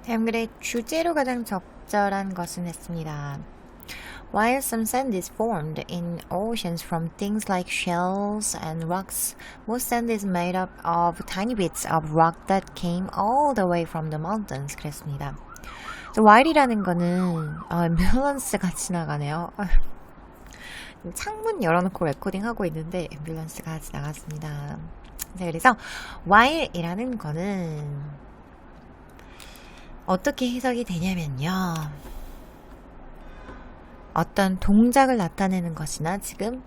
다음 글의 주제로 가장 적절한 것은 했습니다. While some sand is formed in oceans from things like shells and rocks, most sand is made up of tiny bits of rock that came all the way from the mountains. 그랬습니다. while이라는 거는 앰뷸런스가 지나가네요. 창문 열어놓고 레코딩하고 있는데 앰뷸런스가 지나갔습니다. 그래서 while이라는 거는 어떻게 해석이 되냐면요. 어떤 동작을 나타내는 것이나 지금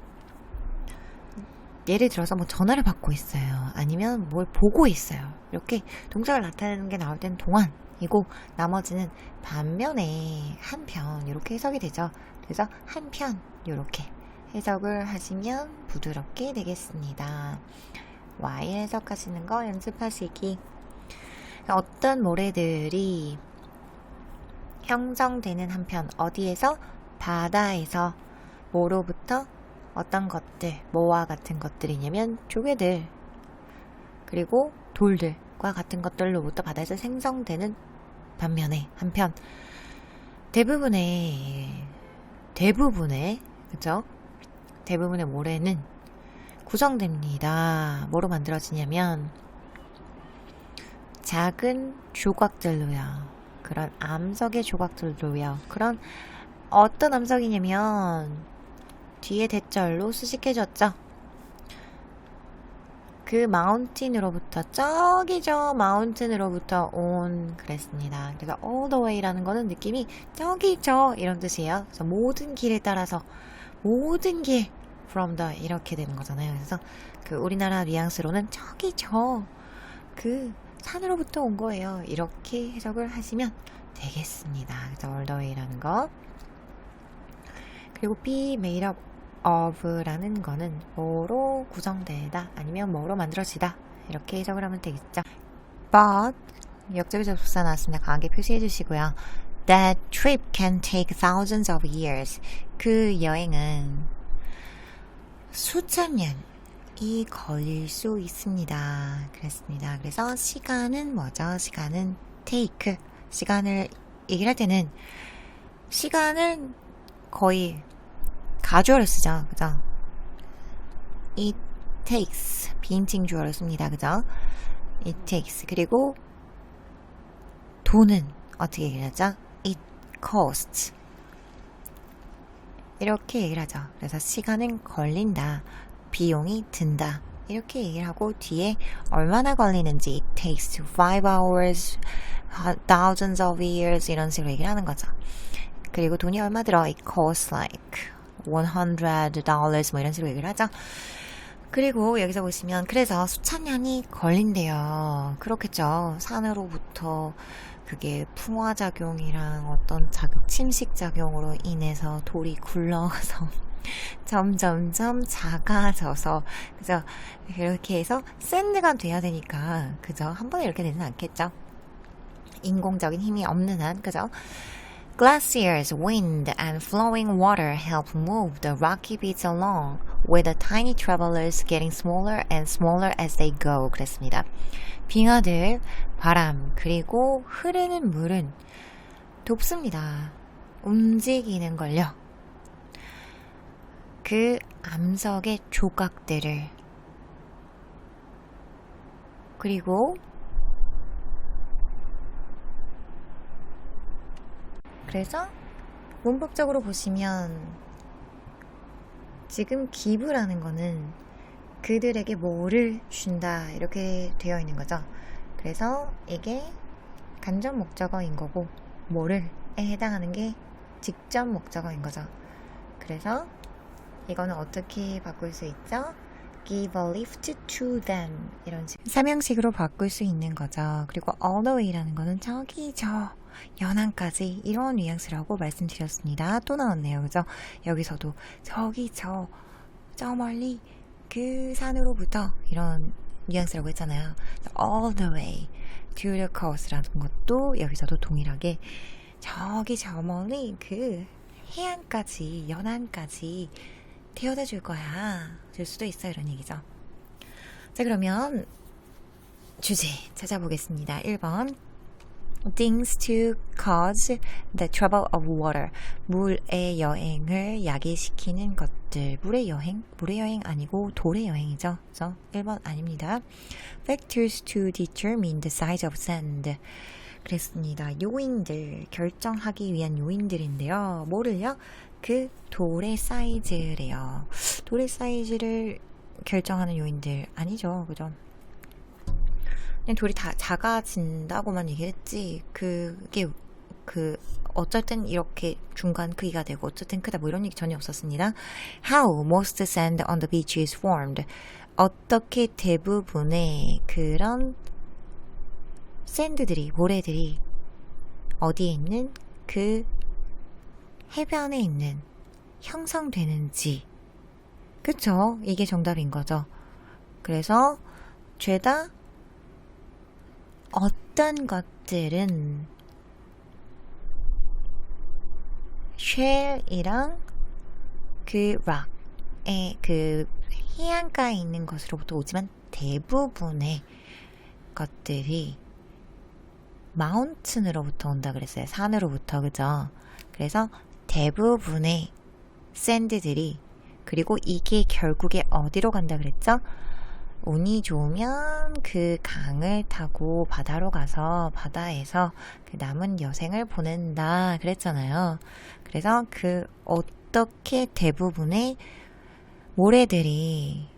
예를 들어서 뭐 전화를 받고 있어요. 아니면 뭘 보고 있어요. 이렇게 동작을 나타내는 게 나올 땐 동안이고 나머지는 반면에 한편 이렇게 해석이 되죠. 그래서 한편 이렇게 해석을 하시면 부드럽게 되겠습니다. Y 해석하시는 거 연습하시기. 어떤 모래들이 형성되는 한편 어디에서? 바다에서 뭐로부터? 어떤 것들, 뭐와 같은 것들이냐면 조개들 그리고 돌들과 같은 것들로부터 바다에서 생성되는 반면에 한편 대부분의 그죠? 대부분의 모래는 구성됩니다. 뭐로 만들어지냐면 작은 조각들로요. 그런 암석의 조각들로요. 그런 어떤 암석이냐면 뒤에 대절로 수식해졌죠. 그 마운틴으로부터 저기죠. 마운틴으로부터 온 그랬습니다. 그래서 all the way라는 거는 느낌이 저기죠 이런 뜻이에요. 그래서 모든 길에 따라서 모든 길 from the 이렇게 되는 거잖아요. 그래서 그 우리나라 뉘앙스로는 저기죠. 그 산으로부터 온 거예요. 이렇게 해석을 하시면 되겠습니다. 그래서 all the way라는 거. 그리고 be made up of라는 거는 뭐로 구성되다 아니면 뭐로 만들어지다 이렇게 해석을 하면 되겠죠. But 역적의 접속사 나왔습니다. 강하게 표시해 주시고요. That trip can take thousands of years. 그 여행은 수천 년이 걸릴 수 있습니다. 그랬습니다. 그래서 시간은 뭐죠? 시간은 take. 시간을 얘기를 할 때는 시간은 거의 가주어를 쓰죠. 그죠? It takes 비인칭 주어를 씁니다. 그죠? It takes 그리고 돈은 어떻게 얘기를 하죠? It costs 이렇게 얘기를 하죠. 그래서 시간은 걸린다. 비용이 든다. 이렇게 얘기를 하고 뒤에 얼마나 걸리는지 It takes 5 hours, thousands of years 이런 식으로 얘기를 하는 거죠. 그리고 돈이 얼마 들어? It costs like $100 뭐 이런 식으로 얘기를 하죠. 그리고 여기서 보시면 그래서 수천 년이 걸린대요. 그렇겠죠. 산으로부터 그게 풍화작용이랑 어떤 침식작용으로 인해서 돌이 굴러서 점점점 작아져서 그죠? 이렇게 해서 샌드가 돼야 되니까 그죠? 한 번에 이렇게 되진 않겠죠. 인공적인 힘이 없는 한 그죠? Glaciers, wind, and flowing water help move the rocky beads along, with the tiny travelers getting smaller and smaller as they go. 그랬습니다. 빙하들, 바람, 그리고 흐르는 물은 돕습니다. 움직이는 걸요. 그 암석의 조각들을 그리고 그래서 문법적으로 보시면 지금 기부라는 거는 그들에게 뭐를 준다 이렇게 되어 있는 거죠. 그래서 이게 간접 목적어인 거고 뭐를에 해당하는 게 직접 목적어인 거죠. 그래서 이거는 어떻게 바꿀 수 있죠? Give a lift to them 이런 식으로 삼형식으로 바꿀 수 있는 거죠. 그리고 all the way라는 거는 저기 저 연안까지 이런 뉘앙스라고 말씀드렸습니다. 또 나왔네요. 그죠? 여기서도 저기 저 멀리 그 산으로부터 이런 뉘앙스라고 했잖아요. all the way to the coast라는 것도 여기서도 동일하게 저기 저 멀리 그 해안까지 연안까지 데려다 줄 거야. 줄 수도 있어 이런 얘기죠. 자 그러면 주제 찾아보겠습니다. 1번 things to cause the trouble of water. 물의 여행을 야기시키는 것들. 물의 여행? 물의 여행 아니고 돌의 여행이죠. 그래서 1번 아닙니다. factors to determine the size of sand. 그랬습니다. 요인들, 결정하기 위한 요인들인데요. 뭐를요? 그 돌의 사이즈래요. 돌의 사이즈를 결정하는 요인들 아니죠. 그죠? 그냥 돌이 다 작아진다고만 얘기했지, 그게 어쨌든 이렇게 중간 크기가 되고 어쨌든 크다 뭐 이런 얘기 전혀 없었습니다. How most sand on the beach is formed. 어떻게 대부분의 그런 샌드들이, 모래들이 어디에 있는 그 해변에 있는 형성되는지. 그쵸? 이게 정답인 거죠. 그래서 죄다 어떤 것들은 쉘이랑 그 락의 그 해안가에 있는 것으로부터 오지만 대부분의 것들이 마운틴으로부터 온다 그랬어요. 산으로부터. 그죠? 그래서 대부분의 샌드들이, 그리고 이게 결국에 어디로 간다 그랬죠? 운이 좋으면 그 강을 타고 바다로 가서 바다에서 그 남은 여생을 보낸다 그랬잖아요. 그래서 그 어떻게 대부분의 모래들이,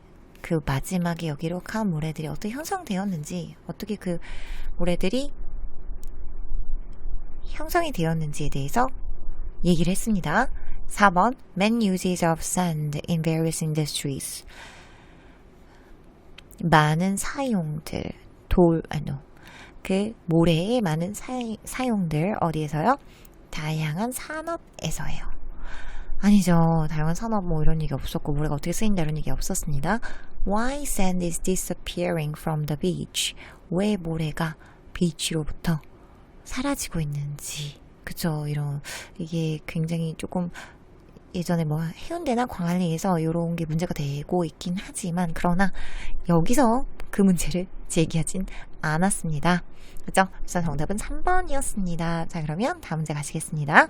그 마지막에 여기로 간 모래들이 어떻게 형성되었는지, 어떻게 그 모래들이 형성이 되었는지에 대해서 얘기를 했습니다. 4번 Man uses of sand in various industries. 많은 사용들, 그 모래의 많은 사용들 어디에서요? 다양한 산업에서요. 아니죠. 다양한 산업 뭐 이런 얘기 없었고, 모래가 어떻게 쓰인다 이런 얘기 없었습니다. Why sand is disappearing from the beach? 왜 모래가 비치로부터 사라지고 있는지. 그쵸? 이게 굉장히 조금 예전에 뭐 해운대나 광안리에서 이런 게 문제가 되고 있긴 하지만, 그러나 여기서 그 문제를 제기하진 않았습니다. 그죠? 그래서 정답은 3번이었습니다. 자, 그러면 다음 문제 가시겠습니다.